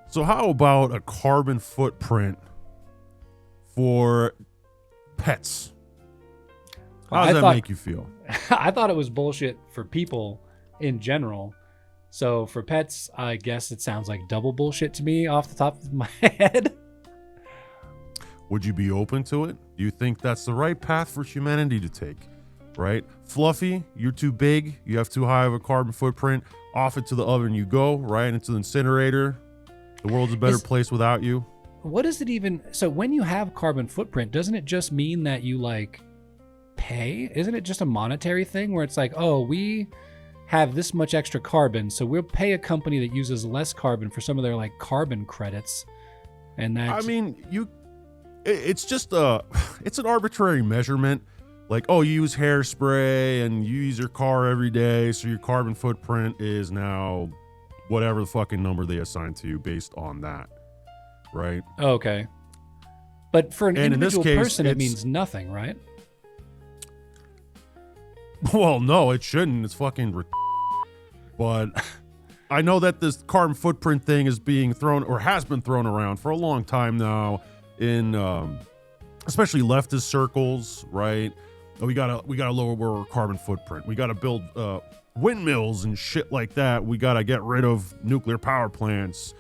So how about a carbon footprint for pets? How does that make you feel? I thought it was bullshit for people in general. So for pets, I guess it sounds like double bullshit to me off the top of my head. Would you be open to it? Do you think that's the right path for humanity to take? Right? Fluffy, you're too big. You have too high of a carbon footprint. Off into the oven you go, right into the incinerator. The world's a better place without you. What is it even? So when you have carbon footprint, doesn't it just mean that you like pay? Isn't it just a monetary thing where it's like, oh, we have this much extra carbon, so we'll pay a company that uses less carbon for some of their like carbon credits. And that, I mean, it's just it's an arbitrary measurement. Like, oh, you use hairspray and you use your car every day, so your carbon footprint is now whatever the fucking number they assign to you based on that, right? Okay. But for an individual case, person, it means nothing, right? Well, no, it shouldn't. It's fucking but I know that this carbon footprint thing is being thrown or has been thrown around for a long time now in especially leftist circles, right? We gotta lower our carbon footprint. We gotta build windmills and shit like that. We gotta get rid of nuclear power plants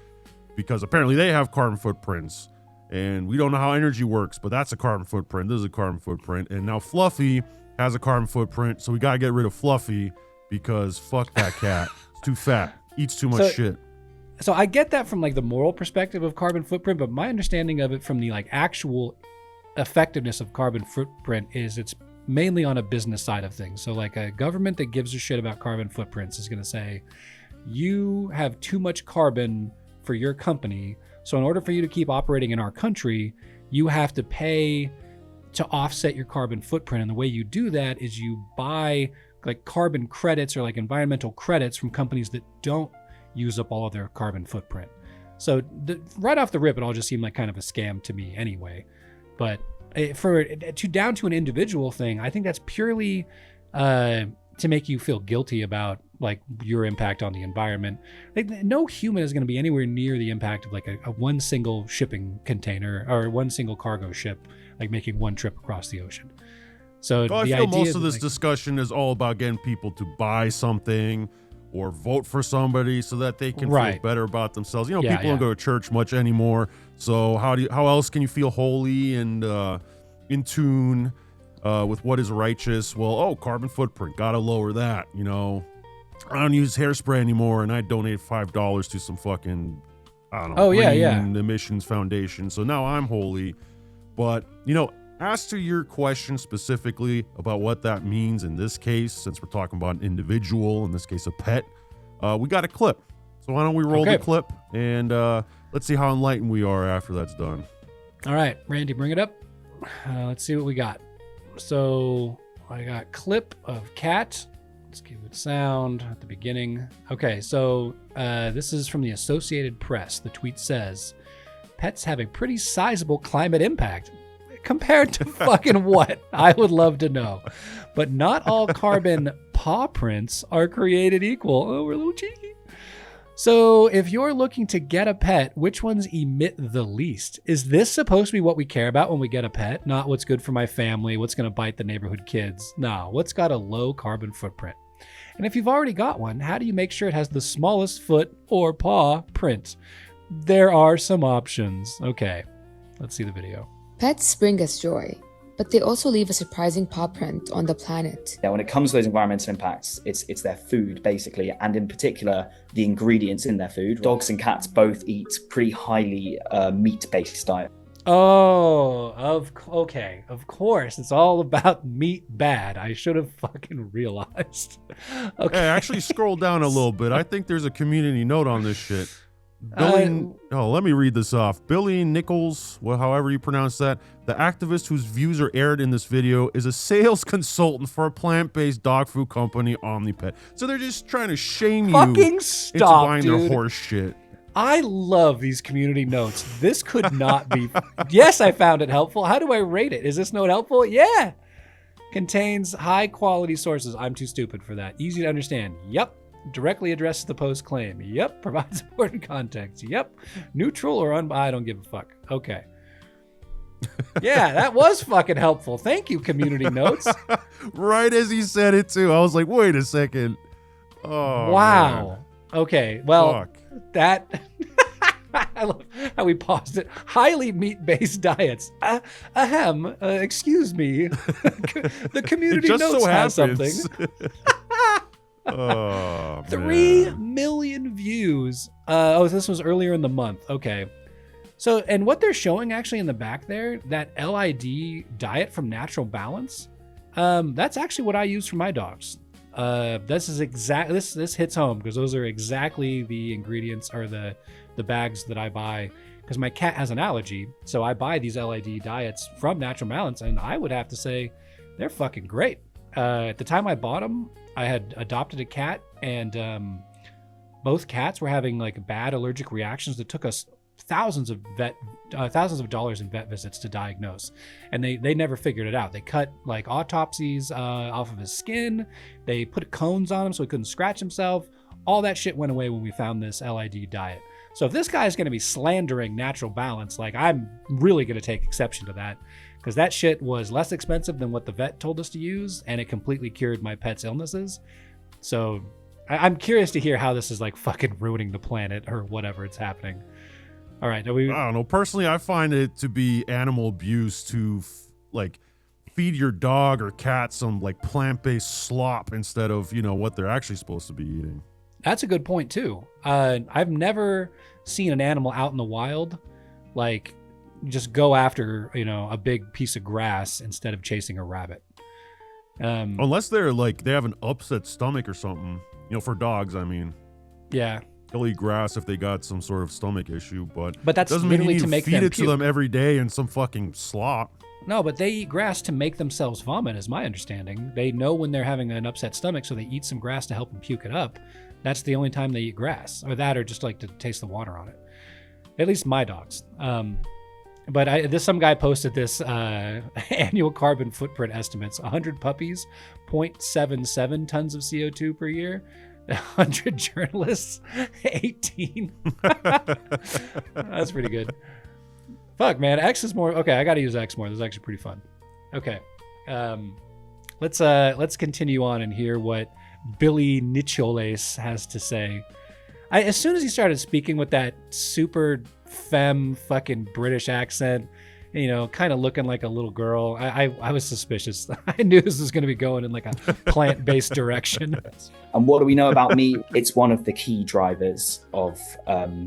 because apparently they have carbon footprints. And we don't know how energy works, but that's a carbon footprint. This is a carbon footprint. And now Fluffy has a carbon footprint, so we gotta get rid of Fluffy because fuck that cat. It's too fat. Eats too much shit. So I get that from like the moral perspective of carbon footprint, but my understanding of it from the like actual effectiveness of carbon footprint is it's mainly on a business side of things. So like a government that gives a shit about carbon footprints is going to say, you have too much carbon for your company. So in order for you to keep operating in our country, you have to pay to offset your carbon footprint. And the way you do that is you buy like carbon credits or like environmental credits from companies that don't use up all of their carbon footprint. So right off the rip, it all just seemed like kind of a scam to me anyway. But down to an individual thing, I think that's purely to make you feel guilty about like your impact on the environment. Like no human is going to be anywhere near the impact of like a one single shipping container or one single cargo ship, like making one trip across the ocean. So I feel most of this discussion is all about getting people to buy something or vote for somebody so that they can feel better about themselves. You know, people don't go to church much anymore. So how else can you feel holy and in tune with what is righteous? Well, carbon footprint, gotta lower that. You know, I don't use hairspray anymore, and I donate $5 to some fucking green emissions foundation. So now I'm holy. But you know, as to your question specifically about what that means in this case, since we're talking about an individual, in this case a pet, we got a clip. So why don't we roll the clip and let's see how enlightened we are after that's done. All right, Randy, bring it up. Let's see what we got. So I got clip of cat. Let's give it sound at the beginning. Okay, so this is from the Associated Press. The tweet says, pets have a pretty sizable climate impact. Compared to fucking what? I would love to know. But not all carbon paw prints are created equal. Oh, we're a little cheeky. So if you're looking to get a pet, which ones emit the least? Is this supposed to be what we care about when we get a pet? Not what's good for my family, what's going to bite the neighborhood kids. No, what's got a low carbon footprint? And if you've already got one, how do you make sure it has the smallest foot or paw print? There are some options. Okay, let's see the video. Pets bring us joy, but they also leave a surprising paw print on the planet. Now, when it comes to those environmental impacts, it's their food, basically, and in particular, the ingredients in their food. Dogs and cats both eat pretty highly meat-based diet. Oh, okay. Of course. It's all about meat bad. I should have fucking realized. Okay. Hey, actually scroll down a little bit. I think there's a community note on this shit. Let me read this off. Billy Nichols, however you pronounce that, the activist whose views are aired in this video, is a sales consultant for a plant-based dog food company, Omnipet. So they're just trying to shame you into buying their horse shit. I love these community notes. This could not be. Yes, I found it helpful. How do I rate it? Is this note helpful? Yeah. Contains high quality sources. I'm too stupid for that. Easy to understand. Yep. directly addresses the post claim. Yep. Provides important context. Yep. Neutral or I don't give a fuck. Okay. Yeah, that was fucking helpful. Thank you, community notes. Right as he said it too, I was like, wait a second. Oh, wow. Man. Okay. Well, Fuck. That I love how we paused it. Highly meat-based diets. Excuse me. The community just notes so has happens. something. Oh, 3 million views. This was earlier in the month. Okay. So, and what they're showing actually in the back there, that LID diet from Natural Balance, that's actually what I use for my dogs. This hits home because those are exactly the ingredients or the bags that I buy because my cat has an allergy. So I buy these LID diets from Natural Balance, and I would have to say they're fucking great. At the time I bought them, I had adopted a cat, and both cats were having like bad allergic reactions that took us thousands of dollars in vet visits to diagnose, and they never figured it out. They cut like autopsies off of his skin. They put cones on him so he couldn't scratch himself. All that shit went away when we found this LID diet. So if this guy is going to be slandering Natural Balance, like, I'm really going to take exception to that, because that shit was less expensive than what the vet told us to use, and it completely cured my pet's illnesses. So I'm curious to hear how this is like fucking ruining the planet or whatever it's happening. All right. I don't know. Personally, I find it to be animal abuse to like feed your dog or cat some like plant-based slop instead of, what they're actually supposed to be eating. That's a good point too. I've never seen an animal out in the wild like just go after, a big piece of grass instead of chasing a rabbit. Unless they're like, they have an upset stomach or something, for dogs, I mean. Yeah. They'll eat grass if they got some sort of stomach issue, but that's doesn't mean you need to make feed them it puke. to them every day in some fucking slop. No, but they eat grass to make themselves vomit, is my understanding. They know when they're having an upset stomach, so they eat some grass to help them puke it up. That's the only time they eat grass, or just like to taste the water on it. At least my dogs. But some guy posted this annual carbon footprint estimates: 100 puppies, 0.77 tons of CO2 per year. 100 journalists, 18. That's pretty good. Fuck, man. X is more. Okay, I got to use X more. This is actually pretty fun. Okay. Let's continue on and hear what Billy Nicholas has to say. As soon as he started speaking with that super femme fucking British accent, kind of looking like a little girl, I was suspicious. I knew this was going to be going in like a plant-based direction. And what do we know about meat? It's one of the key drivers of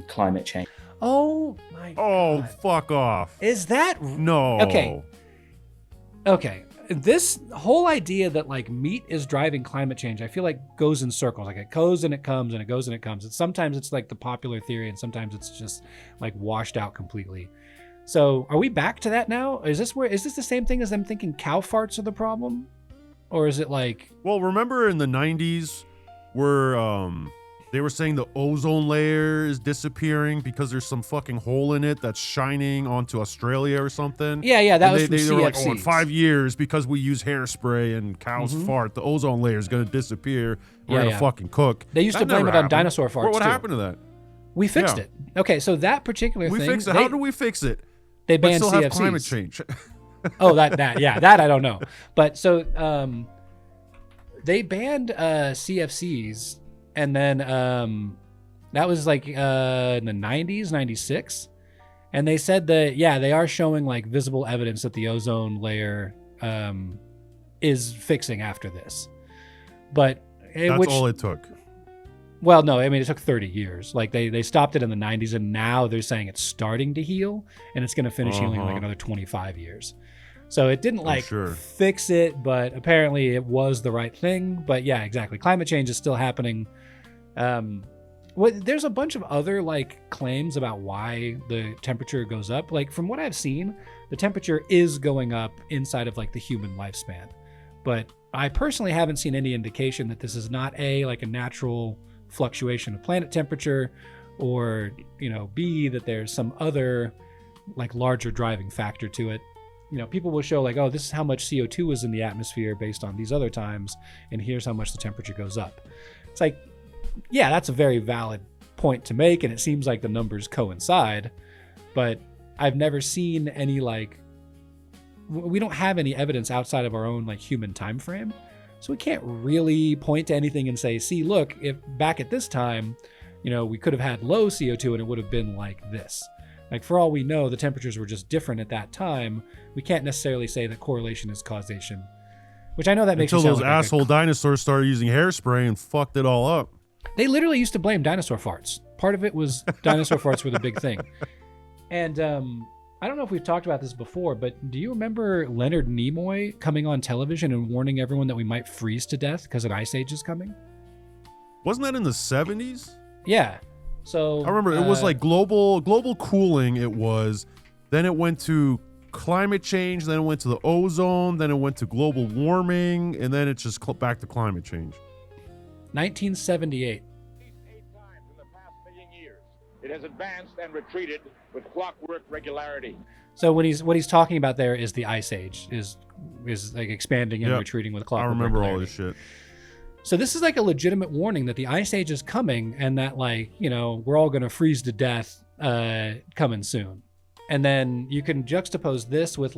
climate change. Oh my God. Oh, fuck off. Is that... No. Okay. This whole idea that like meat is driving climate change, I feel like goes in circles. Like it goes and it comes and it goes and it comes. Sometimes it's like the popular theory and sometimes it's just like washed out completely. So are we back to that now? Is this the same thing as them thinking cow farts are the problem? Or is it like... Well, remember in the 90s where they were saying the ozone layer is disappearing because there's some fucking hole in it that's shining onto Australia or something? Yeah, that was from they were like, CFCs. in 5 years, because we use hairspray and cows fart, the ozone layer is going to disappear. We're going to fucking cook. They used to blame it on dinosaur farts, What happened to that? We fixed it. Okay, so that particular thing... We fixed it. How did we fix it? They banned still CFCs. Have climate change. Oh, that I don't know. But so they banned CFCs, and then that was like in the 90s, 96. And they said that, they are showing like visible evidence that the ozone layer is fixing after this. But that's all it took. Well, no, I mean, it took 30 years. Like they stopped it in the 90s, and now they're saying it's starting to heal, and it's going to finish healing in like another 25 years. So it didn't fix it, but apparently it was the right thing. But yeah, exactly. Climate change is still happening. There's a bunch of other like claims about why the temperature goes up. Like from what I've seen, the temperature is going up inside of like the human lifespan. But I personally haven't seen any indication that this is not a natural fluctuation of planet temperature, or B, that there's some other like larger driving factor to it. People will show like, oh, this is how much CO2 is in the atmosphere based on these other times, and here's how much the temperature goes up. It's like, yeah, that's a very valid point to make, and it seems like the numbers coincide, but I've never seen any we don't have any evidence outside of our own human time frame, so we can't really point to anything and say, see, look, if back at this time, we could have had low CO2 and it would have been like this. For all we know, the temperatures were just different at that time. We can't necessarily say that correlation is causation, which I know that makes until those asshole dinosaurs started using hairspray and fucked it all up. They literally used to blame dinosaur farts. Part of it was dinosaur farts were the big thing. And I don't know if we've talked about this before, but do you remember Leonard Nimoy coming on television and warning everyone that we might freeze to death because an ice age is coming? Wasn't that in the 70s? Yeah. So I remember it was global cooling. It was. Then it went to climate change. Then it went to the ozone. Then it went to global warming, and then it's just back to climate change. 1978. 8 times in the past million years, it has advanced and retreated with clockwork regularity. So what he's talking about there is the ice age is expanding and retreating with clockwork regularity. I remember all this shit. So this is a legitimate warning that the ice age is coming, and that we're all going to freeze to death coming soon. And then you can juxtapose this with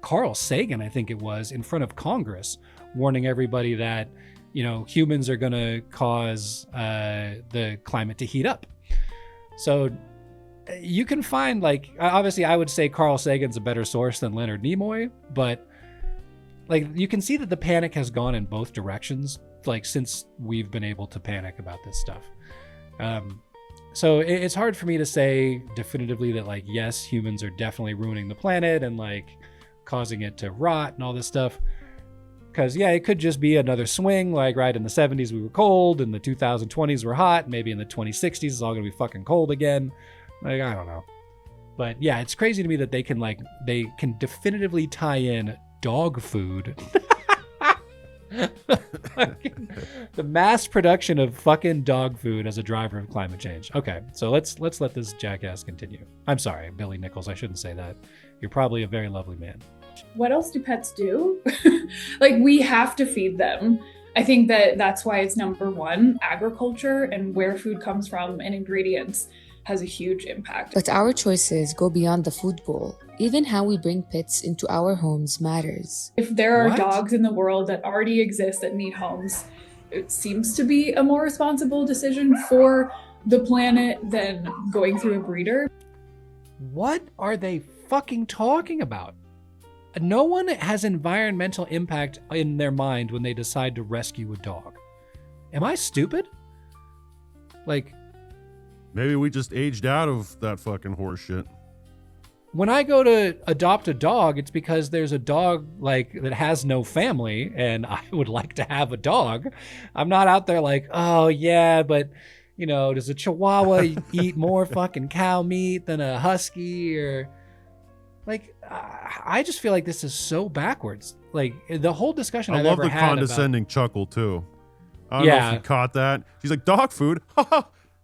Carl Sagan, I think it was, in front of Congress, warning everybody that humans are going to cause the climate to heat up. So you can find obviously I would say Carl Sagan's a better source than Leonard Nimoy, but you can see that the panic has gone in both directions, since we've been able to panic about this stuff. So it's hard for me to say definitively that yes, humans are definitely ruining the planet and causing it to rot and all this stuff. Because yeah, it could just be another swing, right in the 70s we were cold, in the 2020s we're hot, maybe in the 2060s it's all gonna be fucking cold again. I don't know. But yeah, it's crazy to me that they can definitively tie in dog food. The mass production of fucking dog food as a driver of climate change. Okay, so let's let this jackass continue. I'm sorry, Billy Nichols, I shouldn't say that. You're probably a very lovely man. What else do pets do? We have to feed them. I think that's why it's number one. Agriculture and where food comes from and ingredients has a huge impact. But our choices go beyond the food bowl. Even how we bring pets into our homes matters. If there are dogs in the world that already exist that need homes, it seems to be a more responsible decision for the planet than going through a breeder. What are they fucking talking about? No one has environmental impact in their mind when they decide to rescue a dog. Am I stupid? Maybe we just aged out of that fucking horse shit. When I go to adopt a dog, it's because there's a dog that has no family and I would like to have a dog. I'm not out there oh yeah, but does a Chihuahua eat more fucking cow meat than a husky? Or I just feel like this is so backwards. The whole discussion I've ever had. I love the condescending chuckle too. I don't know if you caught that. She's like, dog food?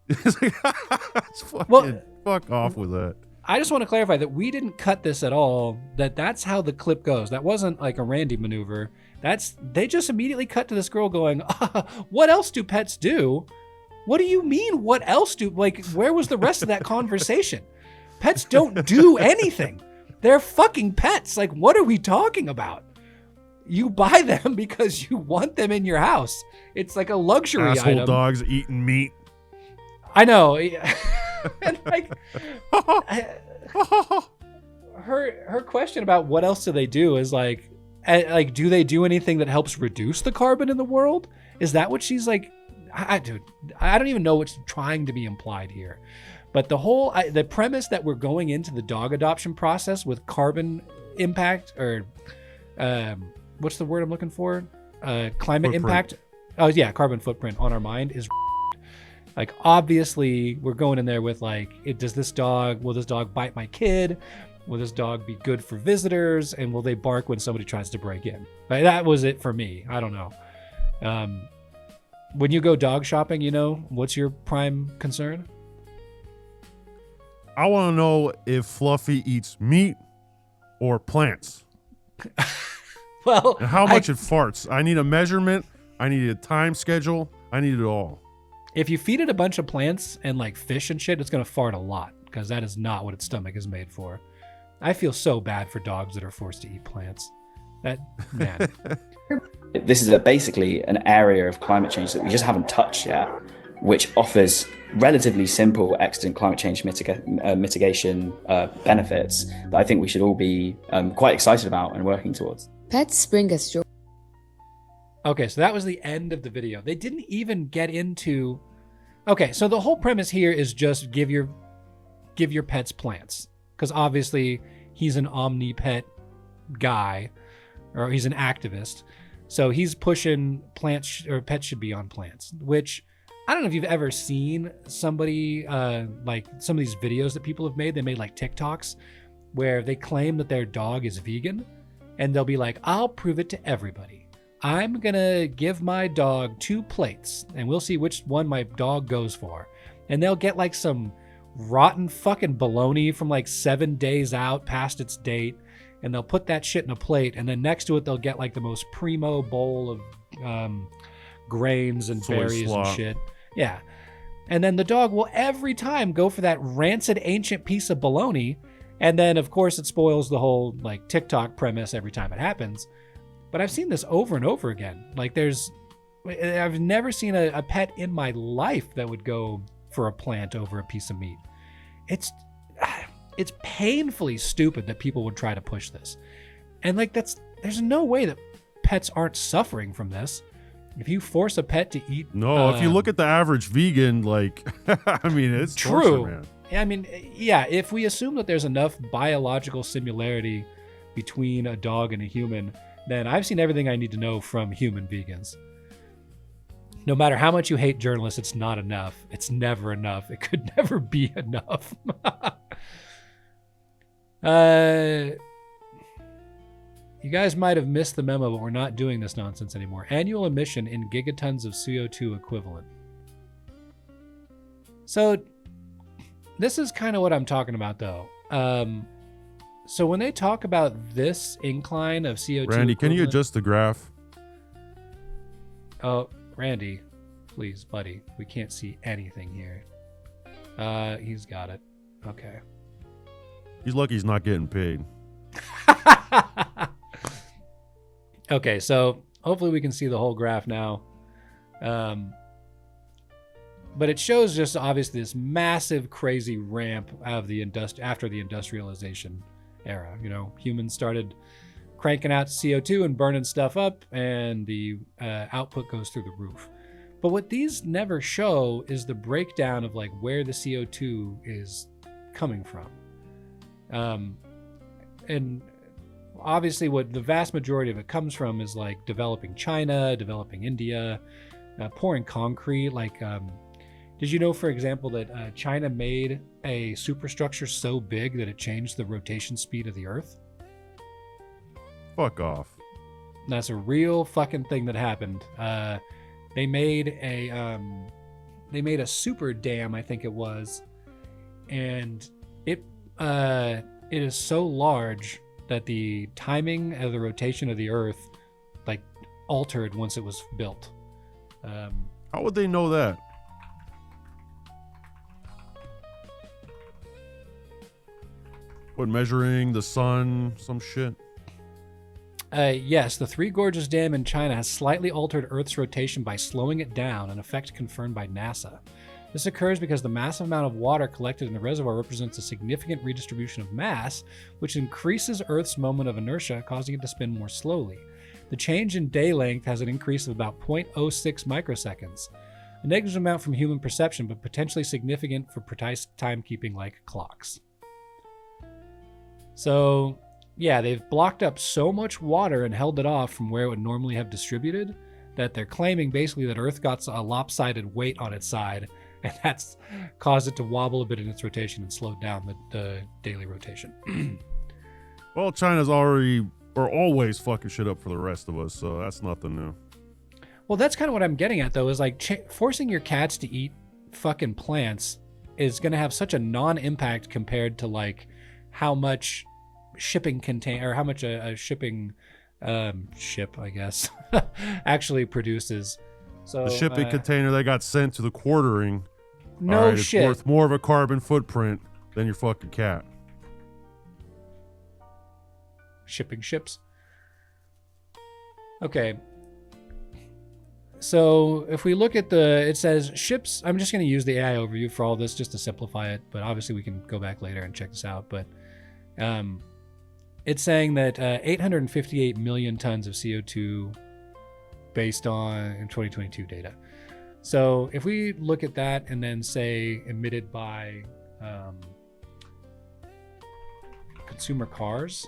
It's fuck off with that. I just want to clarify that we didn't cut this at all. That's how the clip goes. That wasn't a Randy maneuver. They just immediately cut to this girl going, what else do pets do? What do you mean, what else do? Where was the rest of that conversation? Pets don't do anything. They're fucking pets. What are we talking about? You buy them because you want them in your house. It's a luxury asshole item. Dogs eating meat. I know. And her question about what else do they do is do they do anything that helps reduce the carbon in the world? Is that what she's dude, I don't even know what's trying to be implied here. But the premise that we're going into the dog adoption process with carbon impact or what's the word I'm looking for? Climate footprint. impact. Oh yeah, carbon footprint on our mind is obviously we're going in there with will this dog bite my kid? Will this dog be good for visitors? And will they bark when somebody tries to break in? That was it for me. I don't know. When you go dog shopping, what's your prime concern? I want to know if Fluffy eats meat or plants. Well, and how much it farts. I need a measurement. I need a time schedule. I need it all. If you feed it a bunch of plants and like fish and shit, it's going to fart a lot because that is not what its stomach is made for. I feel so bad for dogs that are forced to eat plants. That, man. This is basically an area of climate change that we just haven't touched yet, which offers relatively simple extant climate change mitigation benefits that I think we should all be quite excited about and working towards. Pets bring us joy. Okay, so that was the end of the video. They didn't even get into... Okay, so the whole premise here is just give your pets plants. Because obviously he's an omni-pet guy, or he's an activist. So he's pushing plants, or pets should be on plants, which I don't know if you've ever seen somebody, like some of these videos that people have made. They made like TikToks where they claim that their dog is vegan, and they'll be like, I'll prove it to everybody. I'm gonna give my dog 2 plates and we'll see which one my dog goes for. And they'll get like some rotten fucking bologna from like 7 days out past its date, and they'll put that shit in a plate, and then next to it they'll get like the most primo bowl of grains and Soy berries slop. and shit. Yeah. And then the dog will every time go for that rancid ancient piece of bologna, and then of course it spoils the whole like TikTok premise every time it happens. But I've seen this over and over again. Like I've never seen a pet in my life that would go for a plant over a piece of meat. It's painfully stupid that people would try to push this. And like there's no way that pets aren't suffering from this. If you force a pet to eat... No, if you look at the average vegan, like, I mean, it's true. torture, man. I mean, yeah, if we assume that there's enough biological similarity between a dog and a human, then I've seen everything I need to know from human vegans. No matter how much you hate journalists, it's not enough. It's never enough. It could never be enough. You guys might have missed the memo, but we're not doing this nonsense anymore. Annual emission in gigatons of CO2 equivalent. So this is kind of what I'm talking about, though. So when they talk about this incline of CO2 Randy, can you adjust the graph? Oh, Randy, please, buddy. We can't see anything here. He's got it. Okay. He's lucky he's not getting paid. Okay, so hopefully we can see the whole graph now. But it shows just obviously this massive, crazy ramp of the after the industrialization era. You know, humans started cranking out CO2 and burning stuff up, and the output goes through the roof. But what these never show is the breakdown of like where the CO2 is coming from. And obviously what the vast majority of it comes from is like developing China, developing India, pouring concrete. Like, did you know, for example, that China made a superstructure so big that it changed the rotation speed of the Earth? Fuck off. That's a real fucking thing that happened. They made a super dam, I think it was, and it is so large that the timing of the rotation of the Earth like altered once it was built. How would they know that? What, measuring the sun, some shit? Yes, the Three Gorges Dam in China has slightly altered Earth's rotation by slowing it down, an effect confirmed by NASA. This occurs because the massive amount of water collected in the reservoir represents a significant redistribution of mass, which increases Earth's moment of inertia, causing it to spin more slowly. The change in day length has an increase of about 0.06 microseconds, a negative amount from human perception, but potentially significant for precise timekeeping like clocks. So, yeah, they've blocked up so much water and held it off from where it would normally have distributed that they're claiming basically that Earth got a lopsided weight on its side, and that's caused it to wobble a bit in its rotation and slowed down the daily rotation. Well, China's always fucking shit up for the rest of us, so that's nothing new. Well, that's kind of what I'm getting at, though, is like forcing your cats to eat fucking plants is going to have such a non-impact compared to like how much shipping or how much a shipping ship, I guess, actually produces. So the shipping container that got sent to the quartering, no it's shit. worth more of a carbon footprint than your fucking cat. Shipping ships. Okay. So if we look at it says ships, I'm just going to use the AI overview for all this just to simplify it, but obviously we can go back later and check this out. But it's saying that 858 million tons of CO2 based on in 2022 data. So if we look at that and then say emitted by consumer cars,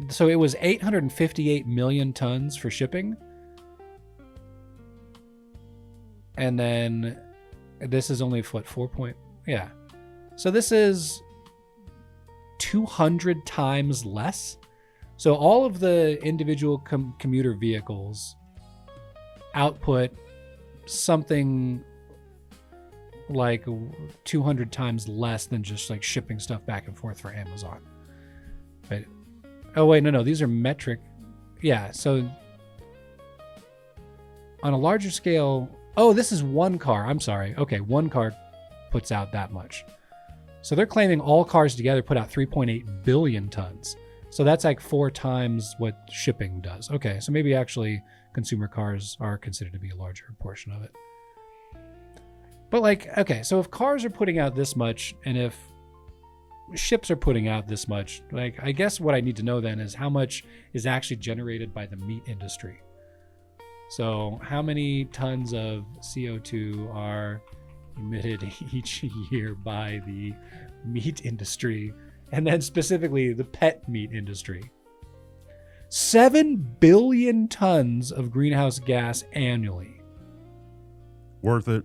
so it was 858 million tons for shipping. And then this is only what, 4 point, yeah. So this is 200 times less. So all of the individual commuter vehicles output something like 200 times less than just like shipping stuff back and forth for Amazon. Right? Oh wait, no, these are metric. Yeah, so on a larger scale, oh, this is one car. I'm sorry. Okay, one car puts out that much. So they're claiming all cars together put out 3.8 billion tons. So that's like 4 times what shipping does. Okay, so maybe actually consumer cars are considered to be a larger portion of it. But like, okay, so if cars are putting out this much and if ships are putting out this much, like, I guess what I need to know then is how much is actually generated by the meat industry. So how many tons of CO2 are emitted each year by the meat industry, and then specifically the pet meat industry? 7 billion tons of greenhouse gas annually. Worth it.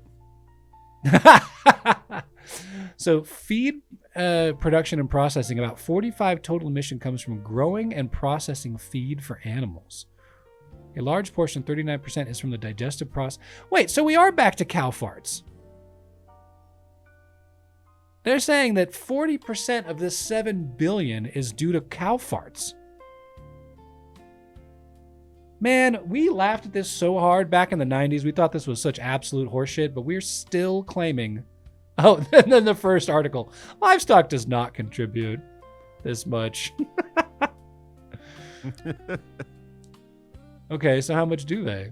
So feed production and processing, about 45 total emission comes from growing and processing feed for animals. A large portion, 39%, is from the digestive process. Wait, so we are back to cow farts. They're saying that 40% of this 7 billion is due to cow farts. Man, we laughed at this so hard back in the 90s. We thought this was such absolute horseshit, but we're still claiming. Oh, and then the first article. Livestock does not contribute this much. Okay, so how much do they?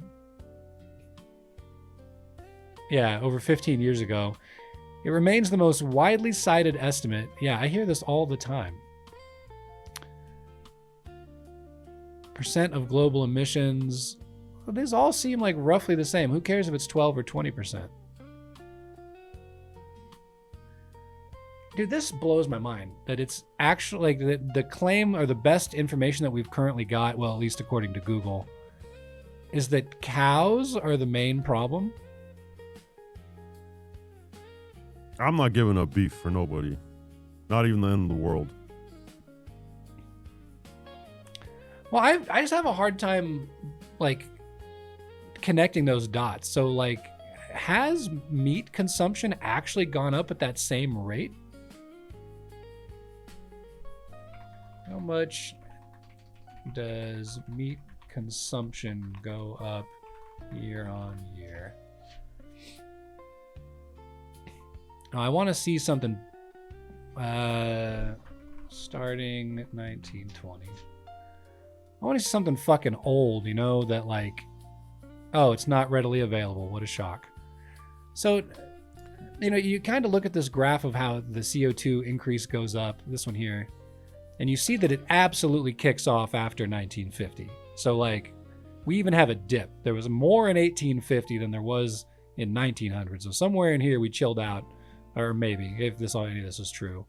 Yeah, over 15 years ago. It remains the most widely cited estimate. Yeah, I hear this all the time. Percent of global emissions. Well, these all seem like roughly the same. Who cares if it's 12 or 20%? Dude, this blows my mind that it's actually like the claim or the best information that we've currently got, well, at least according to Google, is that cows are the main problem. I'm not giving up beef for nobody. Not even the end of the world. Well, I just have a hard time, like, connecting those dots. So, like, has meat consumption actually gone up at that same rate? How much does meat consumption go up year on year? Now, I want to see something starting 1920. I want to see something fucking old, you know, that like, oh, it's not readily available. What a shock. So, you know, you kind of look at this graph of how the CO2 increase goes up, this one here, and you see that it absolutely kicks off after 1950. So, like, we even have a dip. There was more in 1850 than there was in 1900. So somewhere in here we chilled out, or maybe, if any of this is true.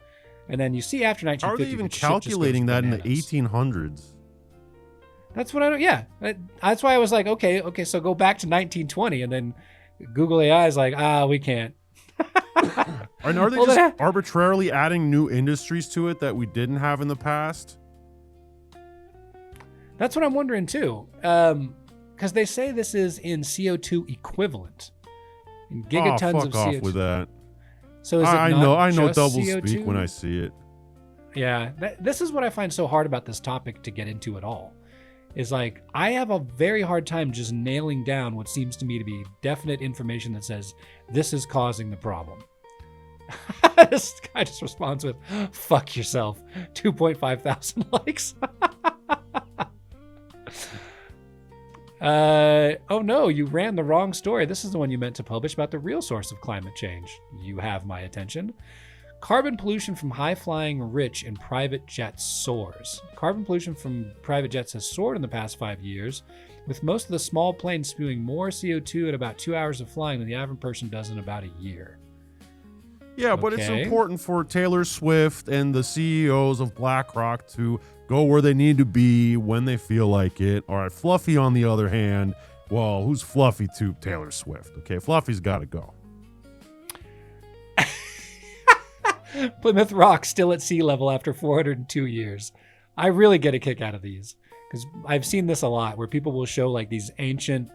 And then you see after 1950... How are they even calculating that in the 1800s? That's what I don't... Yeah. That's why I was like, okay, so go back to 1920, and then Google AI is like, we can't. And are they just arbitrarily adding new industries to it that we didn't have in the past? That's what I'm wondering too. Because they say this is in CO2 equivalent. In gigatons of CO2. Fuck off with that. So is it I know double CO2? speak when I see it. Yeah. This is what I find so hard about this topic to get into at all. is like, I have a very hard time just nailing down what seems to me to be definite information that says this is causing the problem. This guy just responds with, fuck yourself. 2.5 thousand likes. Oh no, you ran the wrong story. This is the one you meant to publish about the real source of climate change. You have my attention. Carbon pollution from high-flying rich and private jets soars. Carbon pollution from private jets has soared in the past 5 years, with most of the small planes spewing more CO2 at about 2 hours of flying than the average person does in about a year. Yeah, but it's important for Taylor Swift and the CEOs of BlackRock to go where they need to be when they feel like it. All right, Fluffy, on the other hand, well, who's Fluffy to Taylor Swift? Okay, Fluffy's got to go. Plymouth Rock still at sea level after 402 years. I really get a kick out of these because I've seen this a lot where people will show like these ancient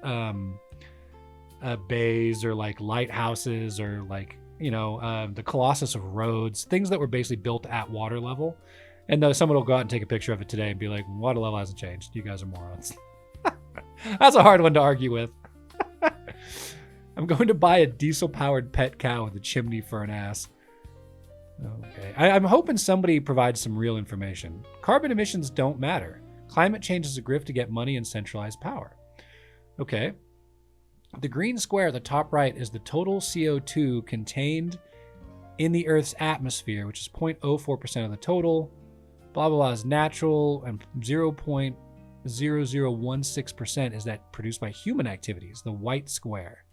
bays or like lighthouses or like, the Colossus of Rhodes, things that were basically built at water level. And someone will go out and take a picture of it today and be like, water level hasn't changed. You guys are morons. That's a hard one to argue with. I'm going to buy a diesel-powered pet cow with a chimney for an ass. Okay. I'm hoping somebody provides some real information. Carbon emissions don't matter. Climate change is a grift to get money and centralized power. Okay. The green square at the top right is the total CO2 contained in the Earth's atmosphere, which is 0.04% of the total. Blah, blah, blah is natural, and 0.0016% is that produced by human activities, the white square.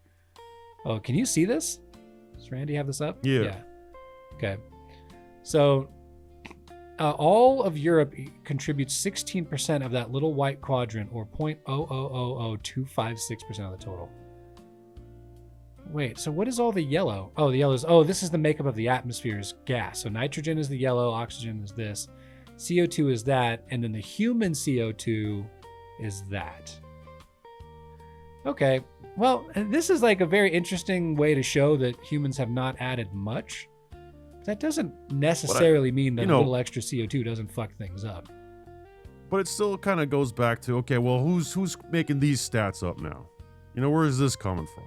Oh, can you see this? Does Randy have this up? Yeah. Okay. So all of Europe contributes 16% of that little white quadrant, or 0.0000256% of the total. Wait, so what is all the yellow? Oh, the yellow is, this is the makeup of the atmosphere's gas. So nitrogen is the yellow, oxygen is this, CO2 is that, and then the human CO2 is that. Okay, well, this is like a very interesting way to show that humans have not added much. That doesn't necessarily mean that a little extra CO2 doesn't fuck things up. But it still kind of goes back to, okay, well, who's making these stats up now? Where is this coming from?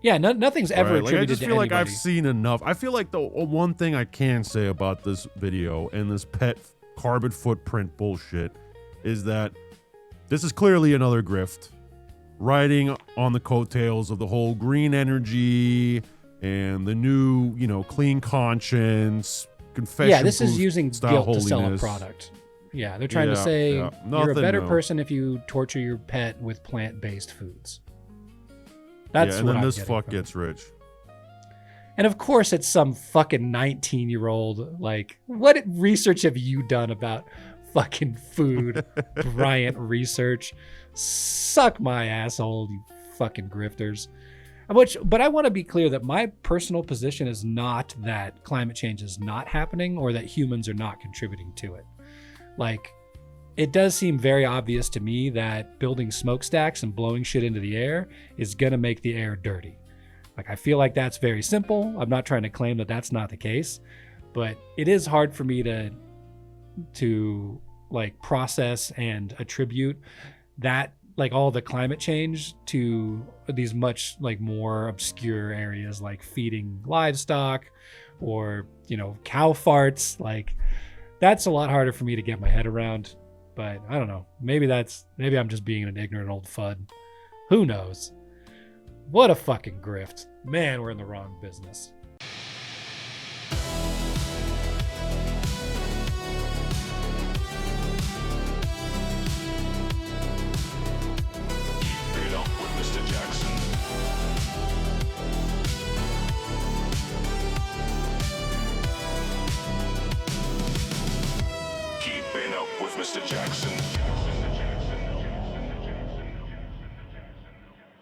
Yeah, nothing's ever attributed to I just feel like anybody. I've seen enough. I feel like the one thing I can say about this video and this pet carbon footprint bullshit is that this is clearly another grift, riding on the coattails of the whole green energy and the new, clean conscience, confession. Yeah, this is using guilt holiness. to sell a product. Yeah, they're trying to say you're a better person if you torture your pet with plant-based foods. That's and what then I'm this fuck from. gets rich. And of course, it's some fucking 19-year-old. Like, what research have you done about fucking food? Bryant research. Suck my asshole, you fucking grifters. But I want to be clear that my personal position is not that climate change is not happening or that humans are not contributing to it. Like, it does seem very obvious to me that building smokestacks and blowing shit into the air is going to make the air dirty. Like, I feel like that's very simple. I'm not trying to claim that that's not the case, but it is hard for me to like process and attribute that, like all the climate change, to these much like more obscure areas like feeding livestock or, cow farts. Like, that's a lot harder for me to get my head around. But I don't know. Maybe I'm just being an ignorant old fud. Who knows? What a fucking grift. Man, we're in the wrong business. Keep it up with Mr. Jackson. Keeping up with Mr. Jackson.